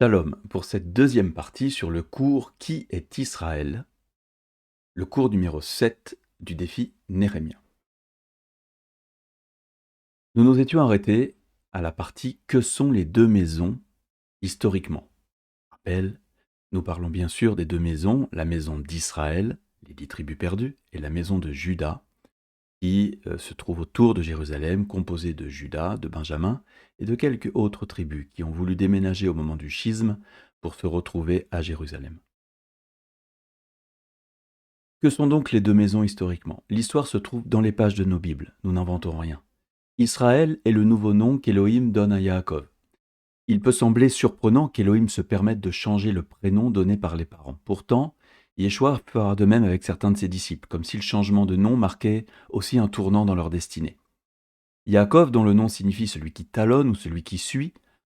Shalom, pour cette deuxième partie sur le cours Qui est Israël, le cours numéro 7 du défi Néhémie. Nous nous étions arrêtés à la partie Que sont les deux maisons historiquement. Rappel, nous parlons bien sûr des deux maisons, la maison d'Israël, les 10 tribus perdues, et la maison de Juda, qui se trouve autour de Jérusalem, composée de Juda, de Benjamin et de quelques autres tribus qui ont voulu déménager au moment du schisme pour se retrouver à Jérusalem. Que sont donc les deux maisons historiquement? L'histoire se trouve dans les pages de nos Bibles, nous n'inventons rien. Israël est le nouveau nom qu'Élohim donne à Yaakov. Il peut sembler surprenant qu'Élohim se permette de changer le prénom donné par les parents. Pourtant, Yeshua fera de même avec certains de ses disciples, comme si le changement de nom marquait aussi un tournant dans leur destinée. Yaakov, dont le nom signifie celui qui talonne ou celui qui suit,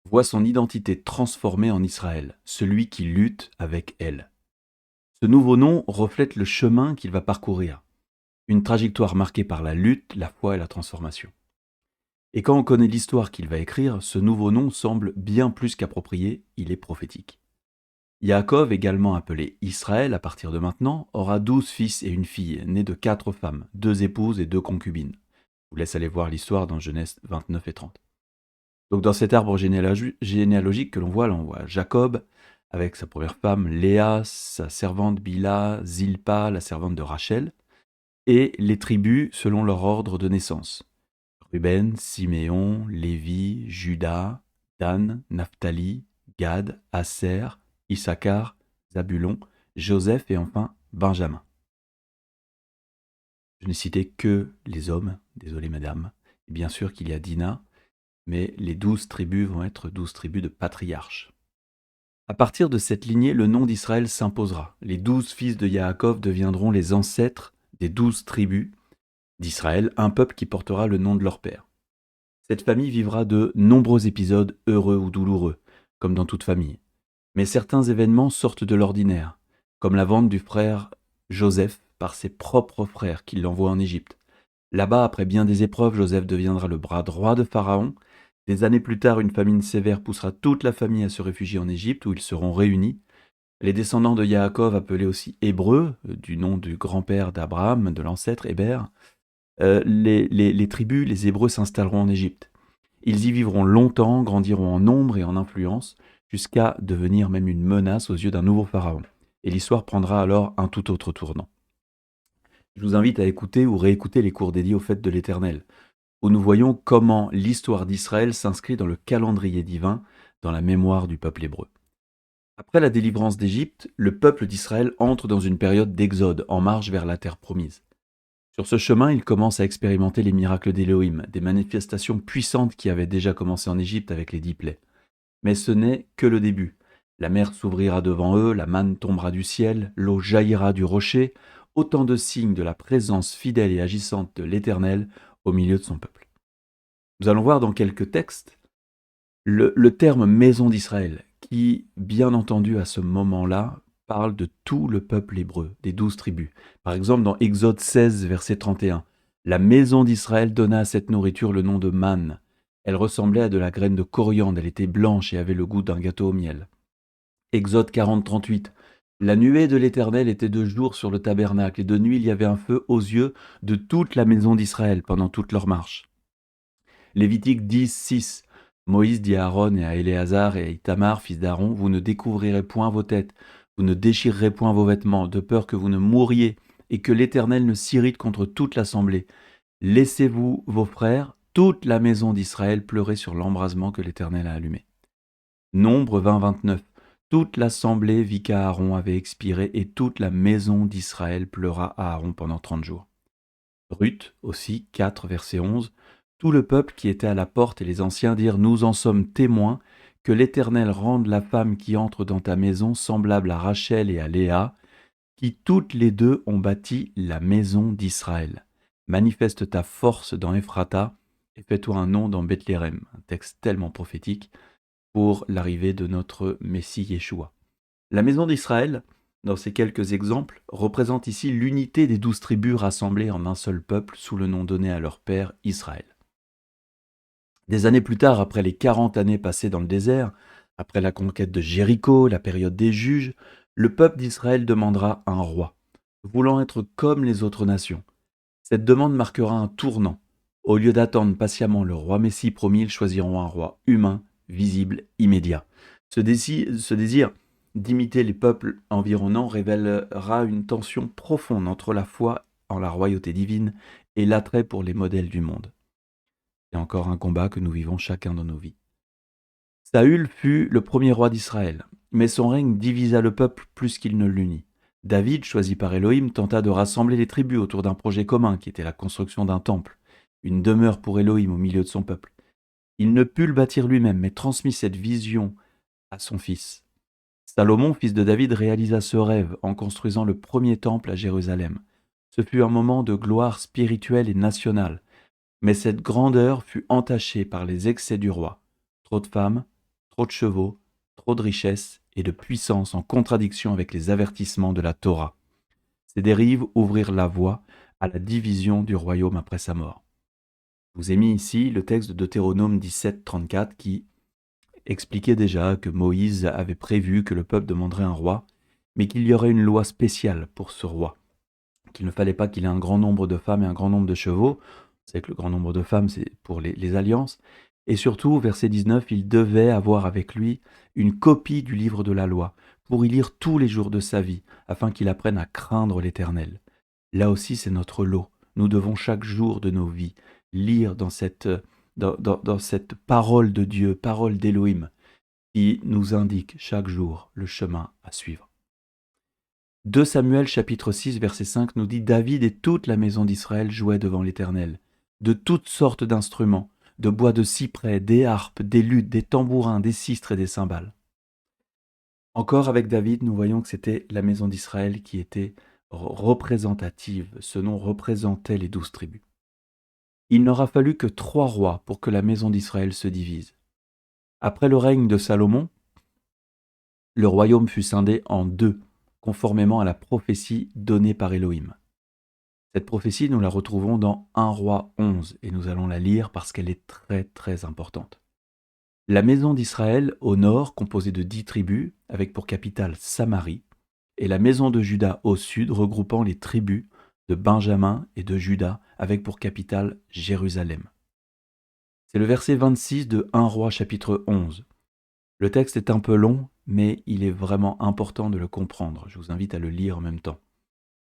voit son identité transformée en Israël, celui qui lutte avec elle. Ce nouveau nom reflète le chemin qu'il va parcourir, une trajectoire marquée par la lutte, la foi et la transformation. Et quand on connaît l'histoire qu'il va écrire, ce nouveau nom semble bien plus qu'approprié, il est prophétique. Yaakov, également appelé Israël à partir de maintenant, aura 12 fils et une fille, nés de 4 femmes, 2 épouses et 2 concubines. Je vous laisse aller voir l'histoire dans Genèse 29 et 30. Donc dans cet arbre généalogique que l'on voit Jacob, avec sa première femme Léa, sa servante Bila, Zilpa, la servante de Rachel, et les tribus selon leur ordre de naissance. Ruben, Siméon, Lévi, Juda, Dan, Naphtali, Gad, Aser, Issachar, Zabulon, Joseph et enfin Benjamin. Je n'ai cité que les hommes, désolé madame, et bien sûr qu'il y a Dina, mais les 12 tribus vont être 12 tribus de patriarches. À partir de cette lignée, le nom d'Israël s'imposera. Les 12 fils de Yaakov deviendront les ancêtres des 12 tribus d'Israël, un peuple qui portera le nom de leur père. Cette famille vivra de nombreux épisodes heureux ou douloureux, comme dans toute famille. Mais certains événements sortent de l'ordinaire, comme la vente du frère Joseph par ses propres frères qui l'envoient en Égypte. Là-bas, après bien des épreuves, Joseph deviendra le bras droit de Pharaon. Des années plus tard, une famine sévère poussera toute la famille à se réfugier en Égypte, où ils seront réunis. Les descendants de Yaakov, appelés aussi Hébreux, du nom du grand-père d'Abraham, de l'ancêtre Héber, les tribus, les Hébreux s'installeront en Égypte. Ils y vivront longtemps, grandiront en nombre et en influence, jusqu'à devenir même une menace aux yeux d'un nouveau pharaon. Et l'histoire prendra alors un tout autre tournant. Je vous invite à écouter ou réécouter les cours dédiés aux fêtes de l'Éternel, où nous voyons comment l'histoire d'Israël s'inscrit dans le calendrier divin, dans la mémoire du peuple hébreu. Après la délivrance d'Égypte, le peuple d'Israël entre dans une période d'exode, en marche vers la terre promise. Sur ce chemin, il commence à expérimenter les miracles d'Élohim, des manifestations puissantes qui avaient déjà commencé en Égypte avec les 10 plaies. Mais ce n'est que le début. La mer s'ouvrira devant eux, la manne tombera du ciel, l'eau jaillira du rocher, autant de signes de la présence fidèle et agissante de l'Éternel au milieu de son peuple. Nous allons voir dans quelques textes le terme maison d'Israël, qui, bien entendu à ce moment-là, parle de tout le peuple hébreu, des 12 tribus. Par exemple, dans Exode 16, verset 31, « La maison d'Israël donna à cette nourriture le nom de manne. Elle ressemblait à de la graine de coriandre, elle était blanche et avait le goût d'un gâteau au miel. » Exode 40, 38, « La nuée de l'Éternel était de jour sur le tabernacle, et de nuit il y avait un feu aux yeux de toute la maison d'Israël pendant toute leur marche. » Lévitique 10, 6, Moïse dit à Aaron et à Éléazar et à Itamar, fils d'Aaron, « Vous ne découvrirez point vos têtes, vous ne déchirerez point vos vêtements, de peur que vous ne mouriez et que l'Éternel ne s'irrite contre toute l'assemblée. Laissez-vous vos frères, toute la maison d'Israël, pleurer sur l'embrasement que l'Éternel a allumé. » Nombre 20, 29, « Toute l'assemblée vit qu'Aaron avait expiré et toute la maison d'Israël pleura à Aaron pendant 30 jours. » Ruth aussi, 4, verset 11, « Tout le peuple qui était à la porte et les anciens dirent, nous en sommes témoins, que l'Éternel rende la femme qui entre dans ta maison semblable à Rachel et à Léa, qui toutes les deux ont bâti la maison d'Israël. Manifeste ta force dans Ephrata et fais-toi un nom dans Bethléem. » Un texte tellement prophétique pour l'arrivée de notre Messie Yeshua. La maison d'Israël, dans ces quelques exemples, représente ici l'unité des 12 tribus rassemblées en un seul peuple sous le nom donné à leur père Israël. Des années plus tard, après les 40 années passées dans le désert, Après la conquête de Jéricho, la période des juges, le peuple d'Israël demandera un roi, voulant être comme les autres nations. Cette demande marquera un tournant. Au lieu d'attendre patiemment le roi Messie promis, ils choisiront un roi humain, visible, immédiat. Ce désir d'imiter les peuples environnants révélera une tension profonde entre la foi en la royauté divine et l'attrait pour les modèles du monde. C'est encore un combat que nous vivons chacun dans nos vies. Saül fut le premier roi d'Israël, mais son règne divisa le peuple plus qu'il ne l'unit. David, choisi par Élohim, tenta de rassembler les tribus autour d'un projet commun qui était la construction d'un temple, une demeure pour Élohim au milieu de son peuple. Il ne put le bâtir lui-même, mais transmit cette vision à son fils. Salomon, fils de David, réalisa ce rêve en construisant le premier temple à Jérusalem. Ce fut un moment de gloire spirituelle et nationale, mais cette grandeur fut entachée par les excès du roi. Trop de femmes, trop de chevaux, trop de richesses et de puissance en contradiction avec les avertissements de la Torah. Ces dérives ouvrirent la voie à la division du royaume après sa mort. Je vous ai mis ici le texte de Deutéronome 17, 34 qui expliquait déjà que Moïse avait prévu que le peuple demanderait un roi, mais qu'il y aurait une loi spéciale pour ce roi, qu'il ne fallait pas qu'il ait un grand nombre de femmes et un grand nombre de chevaux. C'est que le grand nombre de femmes, c'est pour les alliances. Et surtout, verset 19, il devait avoir avec lui une copie du livre de la loi, pour y lire tous les jours de sa vie, afin qu'il apprenne à craindre l'Éternel. Là aussi, c'est notre lot. Nous devons chaque jour de nos vies lire dans cette parole de Dieu, parole d'Élohim, qui nous indique chaque jour le chemin à suivre. 2 Samuel chapitre 6 verset 5 nous dit « David et toute la maison d'Israël jouaient devant l'Éternel, de toutes sortes d'instruments, de bois de cyprès, des harpes, des luttes, des tambourins, des sistres et des cymbales. » Encore avec David, nous voyons que c'était la maison d'Israël qui était représentative. Ce nom représentait les 12 tribus. Il n'aura fallu que 3 rois pour que la maison d'Israël se divise. Après le règne de Salomon, le royaume fut scindé en 2, conformément à la prophétie donnée par Élohim. Cette prophétie, nous la retrouvons dans 1 Roi 11, et nous allons la lire parce qu'elle est très très importante. La maison d'Israël au nord, composée de 10 tribus, avec pour capitale Samarie, et la maison de Juda au sud, regroupant les tribus de Benjamin et de Juda, avec pour capitale Jérusalem. C'est le verset 26 de 1 Roi chapitre 11. Le texte est un peu long, mais il est vraiment important de le comprendre. Je vous invite à le lire en même temps.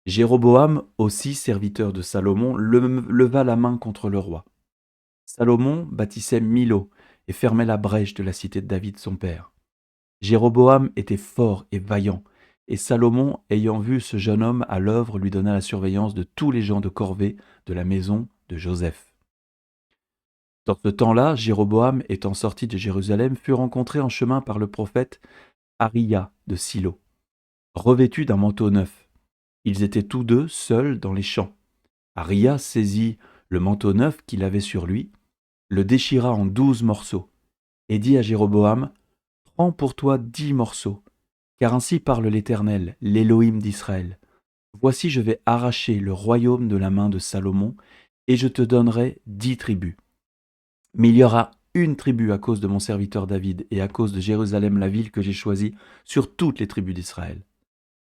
Jéroboam, aussi serviteur de Salomon, leva la main contre le roi. Salomon bâtissait Milo et fermait la brèche de la cité de David son père. Jéroboam était fort et vaillant, et Salomon, ayant vu ce jeune homme à l'œuvre, lui donna la surveillance de tous les gens de corvée de la maison de Joseph. Dans ce temps-là, Jéroboam, étant sorti de Jérusalem, fut rencontré en chemin par le prophète Ahiya de Silo, revêtu d'un manteau neuf. Ils étaient tous deux seuls dans les champs. Ahiya saisit le manteau neuf qu'il avait sur lui, le déchira en 12 morceaux, et dit à Jéroboam, « Prends pour toi 10 morceaux, car ainsi parle l'Éternel, l'Élohim d'Israël. Voici je vais arracher le royaume de la main de Salomon, et je te donnerai 10 tribus. Mais il y aura une tribu à cause de mon serviteur David, et à cause de Jérusalem, la ville que j'ai choisie, sur toutes les tribus d'Israël.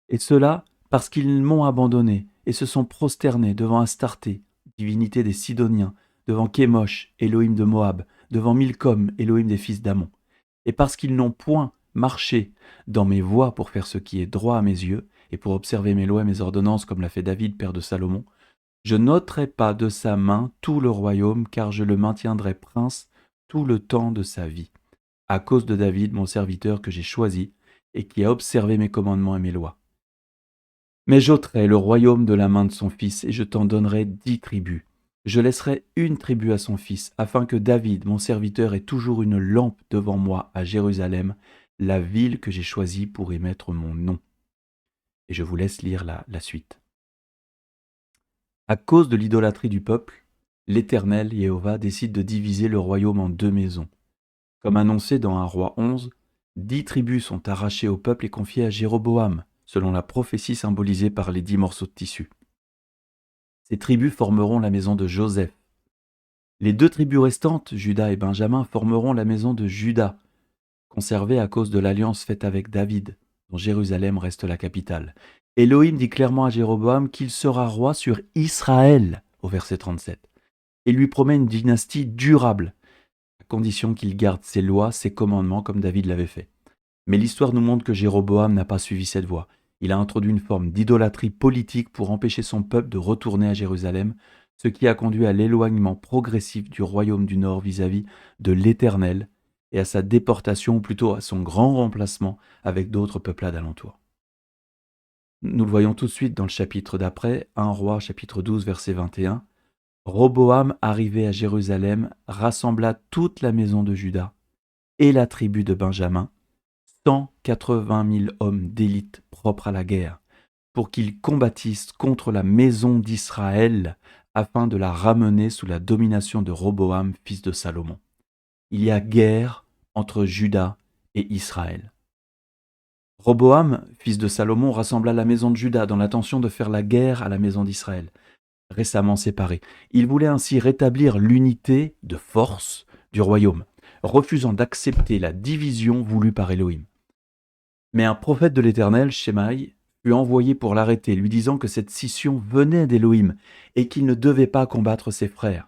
Et cela parce qu'ils m'ont abandonné, et se sont prosternés devant Astarté, divinité des Sidoniens, devant Kémosh, Élohim de Moab, devant Milcom, Élohim des fils d'Ammon. Et parce qu'ils n'ont point marché dans mes voies pour faire ce qui est droit à mes yeux, et pour observer mes lois et mes ordonnances comme l'a fait David, père de Salomon, je n'ôterai pas de sa main tout le royaume, car je le maintiendrai prince tout le temps de sa vie, à cause de David, mon serviteur que j'ai choisi, et qui a observé mes commandements et mes lois. Mais j'ôterai le royaume de la main de son fils, et je t'en donnerai 10 tribus. Je laisserai une tribu à son fils, afin que David, mon serviteur, ait toujours une lampe devant moi à Jérusalem, la ville que j'ai choisie pour y mettre mon nom. Et je vous laisse lire la suite. À cause de l'idolâtrie du peuple, l'Éternel, Jéhovah, décide de diviser le royaume en 2 maisons. Comme annoncé dans 1 Roi 11, 10 tribus sont arrachées au peuple et confiées à Jéroboam, selon la prophétie symbolisée par les 10 morceaux de tissu. Ces tribus formeront la maison de Joseph. Les 2 tribus restantes, Juda et Benjamin, formeront la maison de Juda. conservé à cause de l'alliance faite avec David, dont Jérusalem reste la capitale. Élohim dit clairement à Jéroboam qu'il sera roi sur Israël, au verset 37, et lui promet une dynastie durable, à condition qu'il garde ses lois, ses commandements comme David l'avait fait. Mais l'histoire nous montre que Jéroboam n'a pas suivi cette voie. Il a introduit une forme d'idolâtrie politique pour empêcher son peuple de retourner à Jérusalem, ce qui a conduit à l'éloignement progressif du royaume du Nord vis-à-vis de l'Éternel et à sa déportation, ou plutôt à son grand remplacement avec d'autres peuplades alentours. Nous le voyons tout de suite dans le chapitre d'après, 1 Roi, chapitre 12, verset 21. Roboam, arrivé à Jérusalem, rassembla toute la maison de Juda et la tribu de Benjamin, 180 000 hommes d'élite propres à la guerre, pour qu'ils combattissent contre la maison d'Israël afin de la ramener sous la domination de Roboam, fils de Salomon. Il y a guerre entre Juda et Israël. Roboam, fils de Salomon, rassembla la maison de Juda dans l'intention de faire la guerre à la maison d'Israël, récemment séparée. Il voulait ainsi rétablir l'unité de force du royaume, refusant d'accepter la division voulue par Élohim. Mais un prophète de l'Éternel, Shemaï, fut envoyé pour l'arrêter, lui disant que cette scission venait d'Élohim et qu'il ne devait pas combattre ses frères.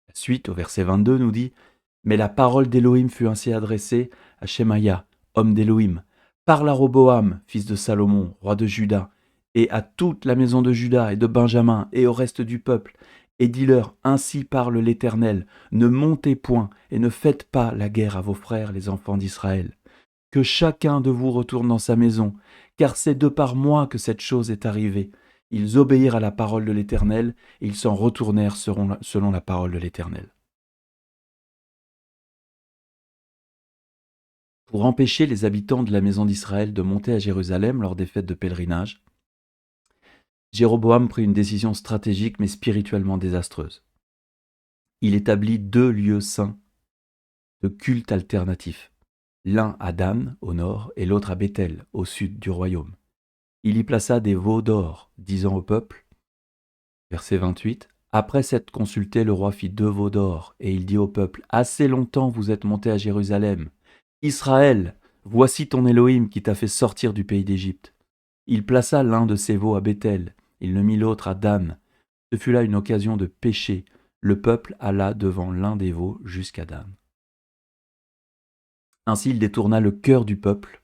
La suite, au verset 22, nous dit « Mais la parole d'Élohim fut ainsi adressée à Shemaïa, homme d'Élohim. Parle à Roboam, fils de Salomon, roi de Juda, et à toute la maison de Juda et de Benjamin et au reste du peuple, et dis-leur, ainsi parle l'Éternel, ne montez point et ne faites pas la guerre à vos frères, les enfants d'Israël. Que chacun de vous retourne dans sa maison, car c'est de par moi que cette chose est arrivée. » Ils obéirent à la parole de l'Éternel, et ils s'en retournèrent selon la parole de l'Éternel. Pour empêcher les habitants de la maison d'Israël de monter à Jérusalem lors des fêtes de pèlerinage, Jéroboam prit une décision stratégique mais spirituellement désastreuse. Il établit 2 lieux saints de culte alternatifs, l'un à Dan, au nord, et l'autre à Béthel, au sud du royaume. Il y plaça des veaux d'or, disant au peuple, verset 28, « Après s'être consulté, le roi fit 2 veaux d'or, et il dit au peuple, « Assez longtemps vous êtes montés à Jérusalem. Israël, voici ton Élohim qui t'a fait sortir du pays d'Égypte. » Il plaça l'un de ses veaux à Béthel, il ne mit l'autre à Dan. Ce fut là une occasion de péché. Le peuple alla devant l'un des veaux jusqu'à Dan. Ainsi il détourna le cœur du peuple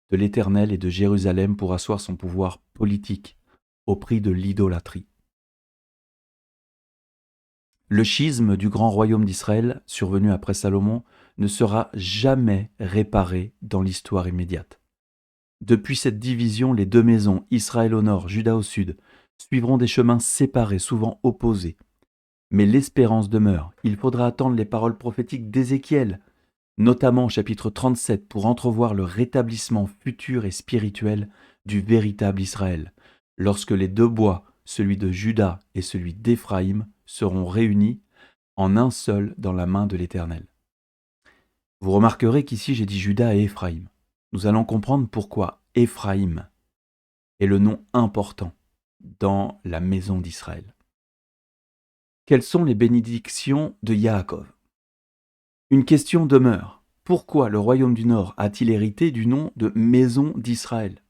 de l'Éternel et de Jérusalem pour asseoir son pouvoir politique au prix de l'idolâtrie. Le schisme du grand royaume d'Israël, survenu après Salomon, ne sera jamais réparé dans l'histoire immédiate. Depuis cette division, les 2 maisons, Israël au nord, Juda au sud, suivront des chemins séparés, souvent opposés. Mais l'espérance demeure. Il faudra attendre les paroles prophétiques d'Ézéchiel, notamment au chapitre 37, pour entrevoir le rétablissement futur et spirituel du véritable Israël, lorsque les 2 bois, celui de Juda et celui d'Éphraïm, seront réunis en un seul dans la main de l'Éternel. Vous remarquerez qu'ici j'ai dit Juda et Éphraïm. Nous allons comprendre pourquoi Éphraïm est le nom important dans la maison d'Israël. Quelles sont les bénédictions de Yaakov? Une question demeure. Pourquoi le royaume du Nord a-t-il hérité du nom de maison d'Israël?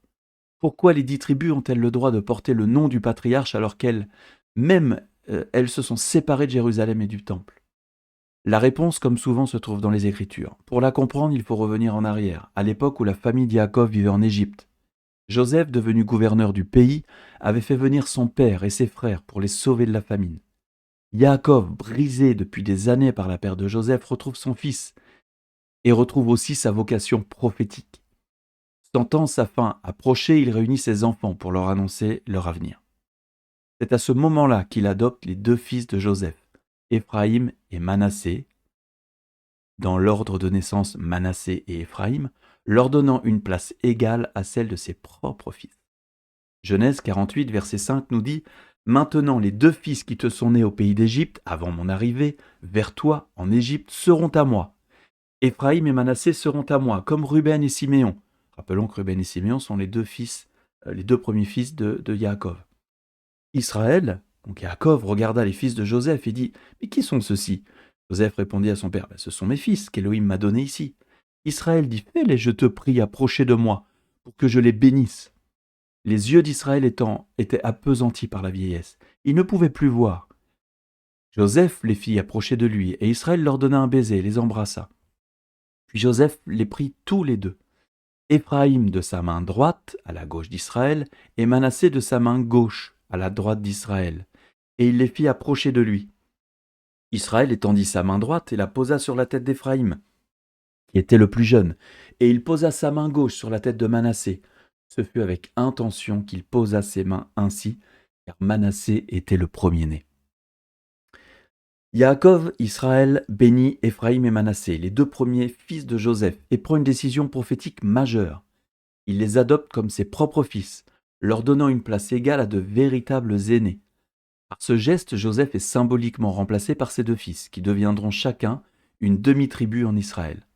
Pourquoi les 10 tribus ont-elles le droit de porter le nom du patriarche alors elles se sont séparées de Jérusalem et du temple? La réponse, comme souvent, se trouve dans les Écritures. Pour la comprendre, il faut revenir en arrière, à l'époque où la famille d'Yaakov vivait en Égypte. Joseph, devenu gouverneur du pays, avait fait venir son père et ses frères pour les sauver de la famine. Yaakov, brisé depuis des années par la perte de Joseph, retrouve son fils et retrouve aussi sa vocation prophétique. Sentant sa fin approcher, il réunit ses enfants pour leur annoncer leur avenir. C'est à ce moment-là qu'il adopte les 2 fils de Joseph, Éphraïm et Manassé, dans l'ordre de naissance Manassé et Éphraïm, leur donnant une place égale à celle de ses propres fils. Genèse 48, verset 5 nous dit « Maintenant les 2 fils qui te sont nés au pays d'Égypte, avant mon arrivée, vers toi en Égypte, seront à moi. Éphraïm et Manassé seront à moi, comme Ruben et Siméon. » Rappelons que Ruben et Siméon sont les 2 premiers fils de Yaakov. Israël, donc Yaakov, regarda les fils de Joseph et dit « Mais qui sont ceux-ci » Joseph répondit à son père « Ce sont mes fils qu'Élohim m'a donnés ici. » Israël dit, fais-les, je te prie, approcher de moi, pour que je les bénisse. Les yeux d'Israël étaient appesantis par la vieillesse. Il ne pouvait plus voir. Joseph les fit approcher de lui, et Israël leur donna un baiser et les embrassa. Puis Joseph les prit tous les deux, Éphraïm de sa main droite, à la gauche d'Israël, et Manassé de sa main gauche, à la droite d'Israël, et il les fit approcher de lui. Israël étendit sa main droite et la posa sur la tête d'Éphraïm, qui était le plus jeune, et il posa sa main gauche sur la tête de Manassé. Ce fut avec intention qu'il posa ses mains ainsi, car Manassé était le premier-né. Yaakov, Israël, bénit Éphraïm et Manassé, les deux premiers fils de Joseph, et prend une décision prophétique majeure. Il les adopte comme ses propres fils, leur donnant une place égale à de véritables aînés. Par ce geste, Joseph est symboliquement remplacé par ses deux fils, qui deviendront chacun une demi-tribu en Israël.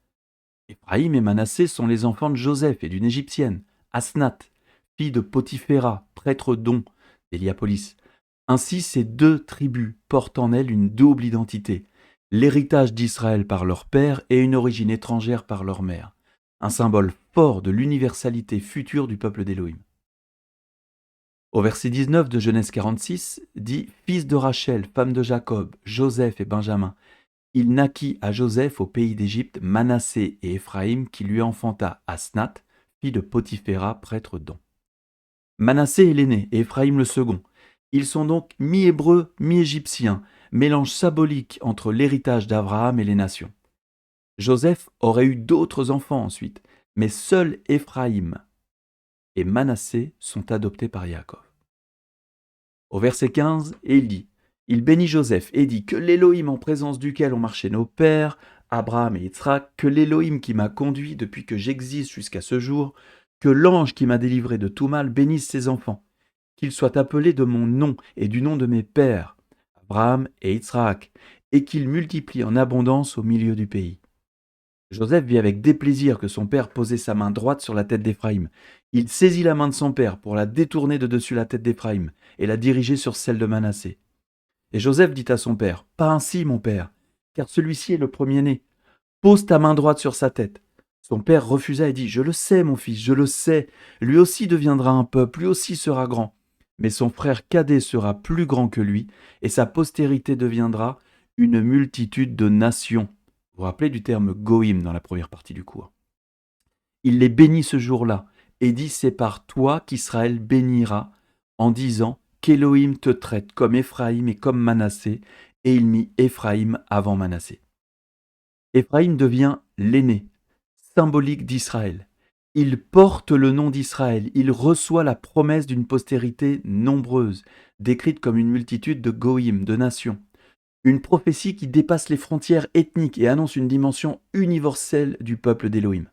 Éphraïm et Manassé sont les enfants de Joseph et d'une Égyptienne, Asnath, fille de Potiphéra, prêtre d'On, d'Héliapolis. Ainsi, ces deux tribus portent en elles une double identité, l'héritage d'Israël par leur père et une origine étrangère par leur mère, un symbole fort de l'universalité future du peuple d'Élohim. Au verset 19 de Genèse 46, dit « Fils de Rachel, femme de Jacob, Joseph et Benjamin, il naquit à Joseph au pays d'Égypte Manassé et Éphraïm qui lui enfanta Asnath, fille de Potiphéra, prêtre d'On. » Manassé est l'aîné et Éphraïm le second. Ils sont donc mi-hébreux, mi-égyptiens, mélange symbolique entre l'héritage d'Abraham et les nations. Joseph aurait eu d'autres enfants ensuite, mais seul Éphraïm et Manassé sont adoptés par Yaakov. Au verset 15, il dit « Il bénit Joseph et dit que l'Élohim en présence duquel ont marché nos pères, Abraham et Yitzhak, que l'Élohim qui m'a conduit depuis que j'existe jusqu'à ce jour, que l'ange qui m'a délivré de tout mal bénisse ses enfants, qu'ils soient appelés de mon nom et du nom de mes pères, Abraham et Yitzhak, et qu'ils multiplient en abondance au milieu du pays. » Joseph vit avec déplaisir que son père posait sa main droite sur la tête d'Éphraïm. Il saisit la main de son père pour la détourner de dessus la tête d'Éphraïm et la diriger sur celle de Manassé. Et Joseph dit à son père, « Pas ainsi, mon père, car celui-ci est le premier-né. Pose ta main droite sur sa tête. » Son père refusa et dit, « Je le sais, mon fils, je le sais. Lui aussi deviendra un peuple, lui aussi sera grand. Mais son frère cadet sera plus grand que lui, et sa postérité deviendra une multitude de nations. » Vous vous rappelez du terme goïm dans la première partie du cours. Il les bénit ce jour-là et dit, « C'est par toi qu'Israël bénira, en disant qu'Élohim te traite comme Éphraïm et comme Manassé, et il mit Éphraïm avant Manassé. » Éphraïm devient l'aîné, symbolique d'Israël. Il porte le nom d'Israël, il reçoit la promesse d'une postérité nombreuse, décrite comme une multitude de goïm, de nations. Une prophétie qui dépasse les frontières ethniques et annonce une dimension universelle du peuple d'Élohim.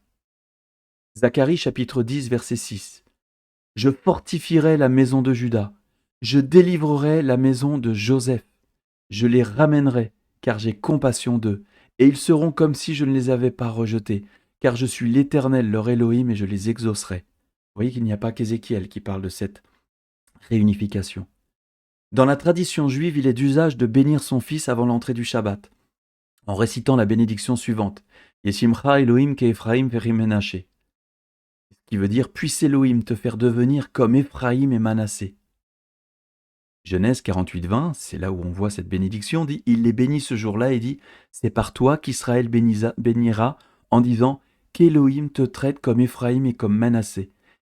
Zacharie chapitre 10 verset 6. « Je fortifierai la maison de Juda, je délivrerai la maison de Joseph, je les ramènerai, car j'ai compassion d'eux, et ils seront comme si je ne les avais pas rejetés, car je suis l'Éternel leur Élohim et je les exaucerai. » Vous voyez qu'il n'y a pas qu'Ézéchiel qui parle de cette réunification. Dans la tradition juive, il est d'usage de bénir son fils avant l'entrée du Shabbat, en récitant la bénédiction suivante. Yeshimcha Elohim ke'Ephraim ve'Rim Menaché. Ce qui veut dire, puisse Elohim te faire devenir comme Éphraïm et Manassé. Genèse 48-20, c'est là où on voit cette bénédiction, dit, il les bénit ce jour-là et dit, c'est par toi qu'Israël bénira en disant qu'Elohim te traite comme Éphraïm et comme Manassé.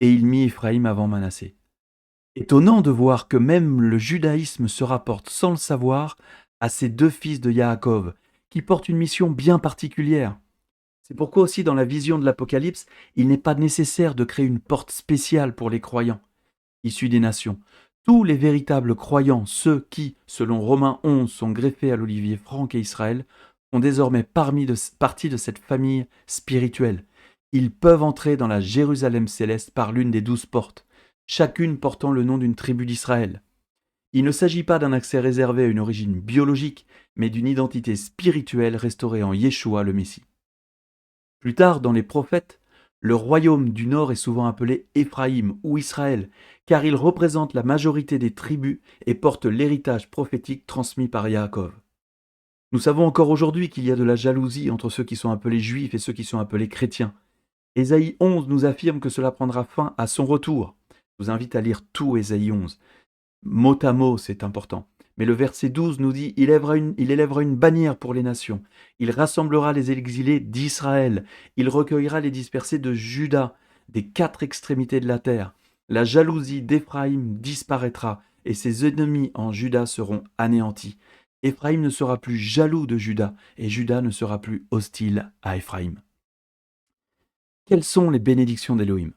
Et il mit Éphraïm avant Manassé. Étonnant de voir que même le judaïsme se rapporte sans le savoir à ces deux fils de Yaakov, qui portent une mission bien particulière. C'est pourquoi aussi dans la vision de l'Apocalypse, il n'est pas nécessaire de créer une porte spéciale pour les croyants, issus des nations. Tous les véritables croyants, ceux qui, selon Romains 11, sont greffés à l'olivier Franck et Israël, font désormais partie de cette famille spirituelle. Ils peuvent entrer dans la Jérusalem céleste par l'une des 12 portes, chacune portant le nom d'une tribu d'Israël. Il ne s'agit pas d'un accès réservé à une origine biologique, mais d'une identité spirituelle restaurée en Yeshua le Messie. Plus tard, dans les prophètes, le royaume du Nord est souvent appelé Éphraïm ou Israël, car il représente la majorité des tribus et porte l'héritage prophétique transmis par Yaakov. Nous savons encore aujourd'hui qu'il y a de la jalousie entre ceux qui sont appelés juifs et ceux qui sont appelés chrétiens. Ésaïe 11 nous affirme que cela prendra fin à son retour. Je vous invite à lire tout Ésaïe 11. Mot à mot, c'est important. Mais le verset 12 nous dit, il élèvera une bannière pour les nations. Il rassemblera les exilés d'Israël. Il recueillera les dispersés de Juda, des quatre extrémités de la terre. La jalousie d'Éphraïm disparaîtra et ses ennemis en Juda seront anéantis. Éphraïm ne sera plus jaloux de Juda et Juda ne sera plus hostile à Éphraïm. Quelles sont les bénédictions d'Élohim?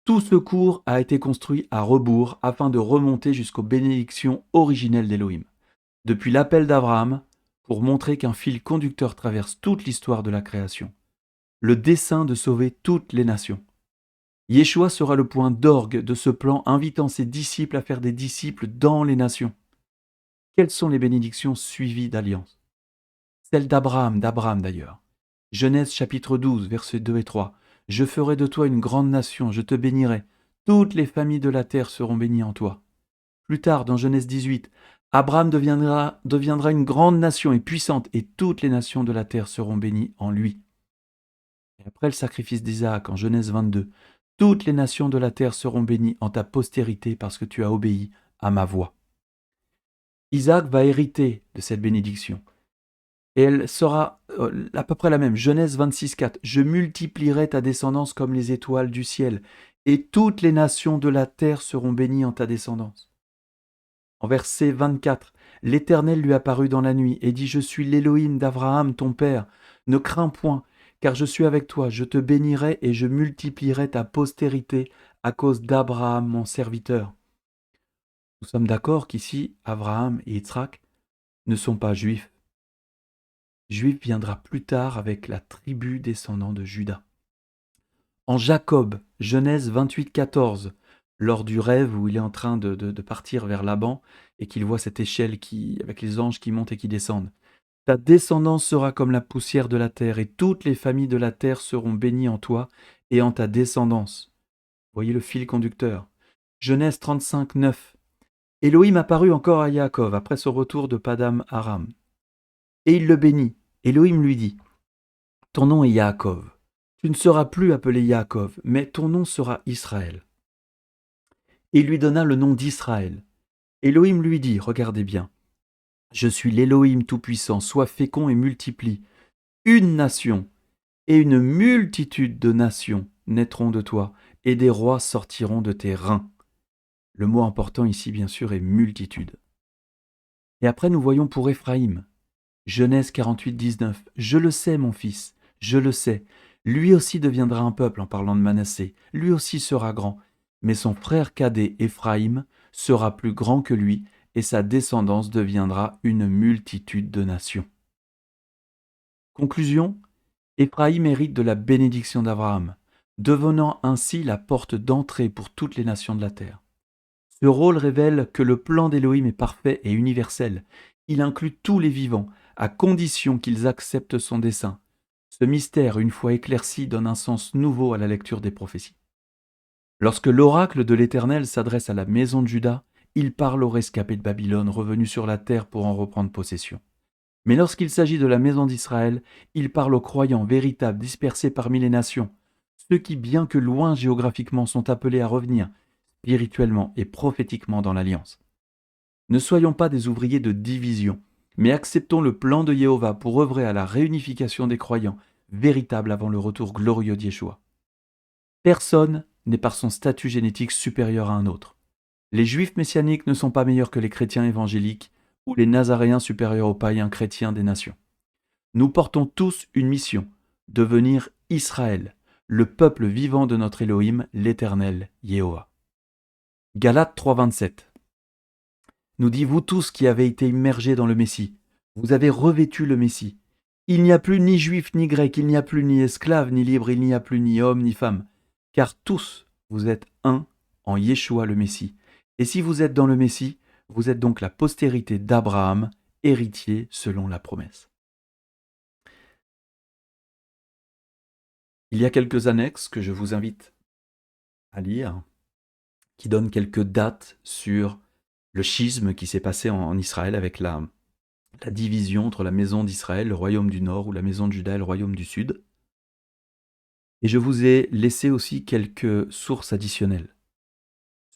Tout ce cours a été construit à rebours afin de remonter jusqu'aux bénédictions originelles d'Élohim. Depuis l'appel d'Abraham, pour montrer qu'un fil conducteur traverse toute l'histoire de la création. Le dessein de sauver toutes les nations. Yeshua sera le point d'orgue de ce plan, invitant ses disciples à faire des disciples dans les nations. Quelles sont les bénédictions suivies d'alliance? Celles d'Abraham d'ailleurs. Genèse chapitre 12, versets 2 et 3. Je ferai de toi une grande nation, je te bénirai. Toutes les familles de la terre seront bénies en toi. Plus tard, dans Genèse 18, Abraham deviendra une grande nation et puissante, et toutes les nations de la terre seront bénies en lui. Et après le sacrifice d'Isaac, en Genèse 22, toutes les nations de la terre seront bénies en ta postérité parce que tu as obéi à ma voix. Isaac va hériter de cette bénédiction. Et elle sera à peu près la même. Genèse 26, 4. Je multiplierai ta descendance comme les étoiles du ciel, et toutes les nations de la terre seront bénies en ta descendance. En verset 24, l'Éternel lui apparut dans la nuit et dit, je suis l'Élohim d'Abraham, ton père. Ne crains point, car je suis avec toi. Je te bénirai et je multiplierai ta postérité à cause d'Abraham, mon serviteur. Nous sommes d'accord qu'ici, Abraham et Yitzhak ne sont pas juifs. Juif viendra plus tard avec la tribu descendant de Juda. En Jacob, Genèse 28, 14, lors du rêve où il est en train de partir vers Laban et qu'il voit cette échelle avec les anges qui montent et qui descendent. Ta descendance sera comme la poussière de la terre et toutes les familles de la terre seront bénies en toi et en ta descendance. Voyez le fil conducteur. Genèse 35, 9. Élohim apparut encore à Yaakov après son retour de Padam Aram. Et il le bénit. Élohim lui dit, ton nom est Yaakov. Tu ne seras plus appelé Yaakov, mais ton nom sera Israël. Et il lui donna le nom d'Israël. Élohim lui dit, regardez bien, je suis l'Élohim Tout-Puissant, sois fécond et multiplie. Une nation et une multitude de nations naîtront de toi, et des rois sortiront de tes reins. Le mot important ici, bien sûr, est multitude. Et après, nous voyons pour Éphraïm, Genèse 48, 19. Je le sais, mon fils, je le sais. Lui aussi deviendra un peuple en parlant de Manassé. Lui aussi sera grand. Mais son frère cadet Éphraïm sera plus grand que lui, et sa descendance deviendra une multitude de nations. Conclusion, Éphraïm hérite de la bénédiction d'Abraham, devenant ainsi la porte d'entrée pour toutes les nations de la terre. Ce rôle révèle que le plan d'Élohim est parfait et universel. Il inclut tous les vivants, à condition qu'ils acceptent son dessein. Ce mystère, une fois éclairci, donne un sens nouveau à la lecture des prophéties. Lorsque l'oracle de l'Éternel s'adresse à la maison de Juda, il parle aux rescapés de Babylone revenus sur la terre pour en reprendre possession. Mais lorsqu'il s'agit de la maison d'Israël, il parle aux croyants véritables dispersés parmi les nations, ceux qui, bien que loin géographiquement, sont appelés à revenir spirituellement et prophétiquement dans l'Alliance. Ne soyons pas des ouvriers de division, mais acceptons le plan de Jéhovah pour œuvrer à la réunification des croyants, véritable avant le retour glorieux d'Yeshua. Personne n'est par son statut génétique supérieur à un autre. Les juifs messianiques ne sont pas meilleurs que les chrétiens évangéliques ou les nazaréens supérieurs aux païens chrétiens des nations. Nous portons tous une mission, devenir Israël, le peuple vivant de notre Élohim, l'Éternel Jéhovah. Galates 3,27 nous dit, vous tous qui avez été immergés dans le Messie, vous avez revêtu le Messie. Il n'y a plus ni juif ni grec, il n'y a plus ni esclave ni libre, il n'y a plus ni homme ni femme, car tous vous êtes un en Yeshua le Messie. Et si vous êtes dans le Messie, vous êtes donc la postérité d'Abraham, héritier selon la promesse. Il y a quelques annexes que je vous invite à lire, qui donnent quelques dates sur le schisme qui s'est passé en Israël avec la la division entre la maison d'Israël, le royaume du Nord, ou la maison de Juda et le royaume du Sud. Et je vous ai laissé aussi quelques sources additionnelles.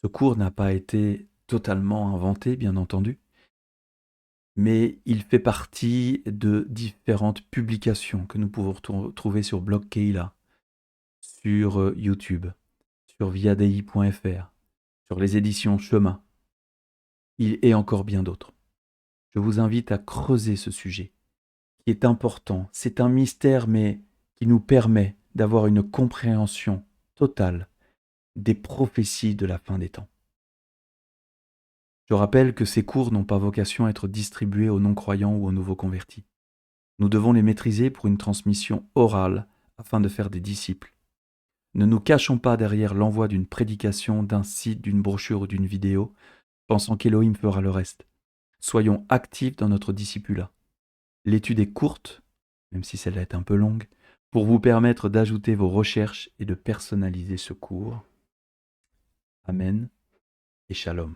Ce cours n'a pas été totalement inventé, bien entendu, mais il fait partie de différentes publications que nous pouvons trouver sur Blog Keila, sur YouTube, sur viadei.fr, sur les éditions Chemin, et encore bien d'autres. Je vous invite à creuser ce sujet, qui est important. C'est un mystère, mais qui nous permet d'avoir une compréhension totale des prophéties de la fin des temps. Je rappelle que ces cours n'ont pas vocation à être distribués aux non-croyants ou aux nouveaux convertis. Nous devons les maîtriser pour une transmission orale afin de faire des disciples. Ne nous cachons pas derrière l'envoi d'une prédication, d'un site, d'une brochure ou d'une vidéo, pensant qu'Élohim fera le reste. Soyons actifs dans notre discipulat. L'étude est courte, même si celle-là est un peu longue, pour vous permettre d'ajouter vos recherches et de personnaliser ce cours. Amen et Shalom.